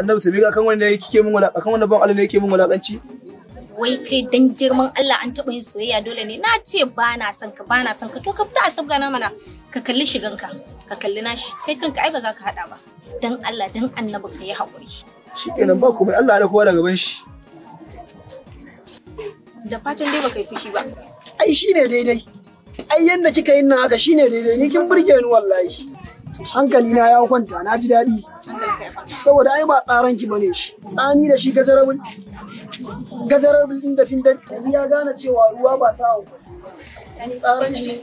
Annabi sabi akan wanda yake min wala akan wanda ban Allah ne yake min walakanci. Wai kai dan girman Allah an taba yin soyayya dole ne. Na ce ba na son ka to ka fita a sabga na mana ka kalli shiganka ka kalli nashi kai kanka ai ba za ka hada ba. Dan Allah dan Annabi ka yi hakuri. Shikenan ba komai Allah da kowa da gaban shi. Da fatan dai baka yi fushi ba. Ai shine daidai. Ai yanda kika yin nan haka shine daidai. Ni kin burge ni wallahi. Hankali na ya kwanta, na ji daɗi. Saboda ai ba tsaran ki bane shi. Tsami da shi gazarabul din da fin da ya gane cewa ruwa ba sawa ba. Tsaran shi ne.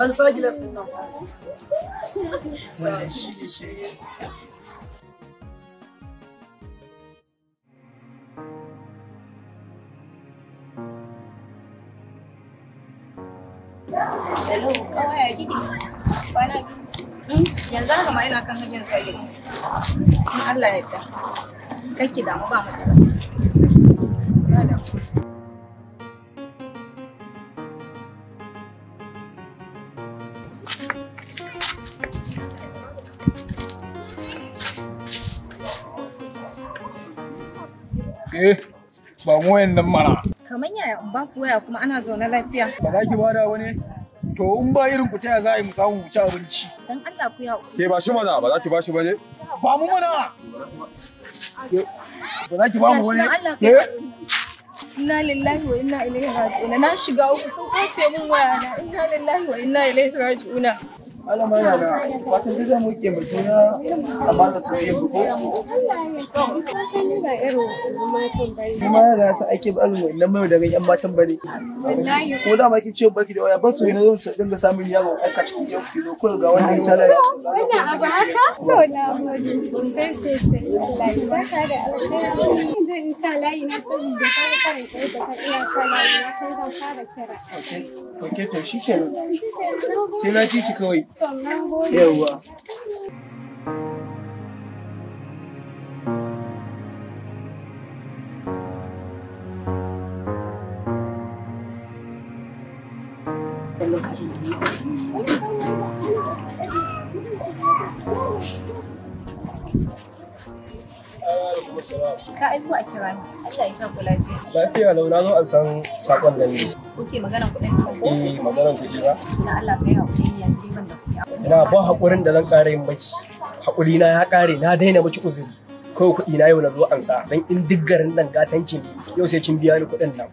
An sa gilas din nan. Wannan shi ne shi. Hello, kawai kike? Kwana biyu. Yanzu haka ma ina kan hanyar zuwa gida. In Allah ya yarda. Kake damu ba mu. Ba da. Ba mu wayannan mara. Kamar yaya in ba ku waya kuma ana zaune lafiya. Ba za ki bada wani? To in ba irin ku ta za a yi mu samu mu ci abinci. Dan Allah ku ya. Ke ba shi mana ba za ki ba shi bane? Ba mu mana. Ba za ki ba mu wani? Inna lillahi wa inna ilaihi raji'un. Na shiga uku sun kwace min waya na. Inna lillahi wa inna ilaihi raji'un. Alama yana da fatan da zamu ke mai juna amma da soyayya ko ni ma da sa ake ba alwa nan mai daga yan matan bane ko da ma kin ce baki da waya ban soyayya zan dinga samun yaro aika cikin yau kilo ko ga wannan salari wannan abu haka to na gode sosai Allah ya saka da alheri zan sa layi na saboda ka karanta da ka iya sa layi na kai zan fara kira okay to shikenan sai na ci kawai yawa Ka aiko a kira ni. Allah ya sa ku lafiya. Lafiya lau na zo an san sakon nan ne. Kuke maganar kuɗin ko? Maganar kuɗi ba. Na Allah kai hakuri yanzu dai ban da kuɗi. Ina ba hakurin da zan ƙara yin maki. Hakuri na ya ƙare na daina miki uzuri. Kawai kuɗi na yau na zo an sa dan in duk garin nan gatanki ne yau sai kin biya ni kuɗin nan.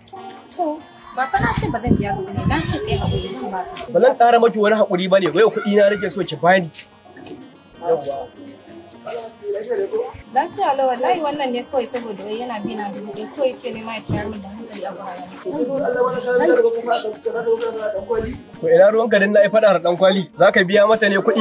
To ba fa na ce ba zan biya kuɗi ne na ce kai hakuri zan ba ka. Ba zan ƙara maki wani hakuri bane yau kuɗi na rage so ki bani. Yawwa. Lafiya lau wallahi wannan ne kawai saboda wai yana bina dubu ɗaya kawai ce ne ma ya tayar min da hankali a baya. To ina ruwanka dan na yi faɗa da ɗan kwali za ka biya mata ne kuɗi.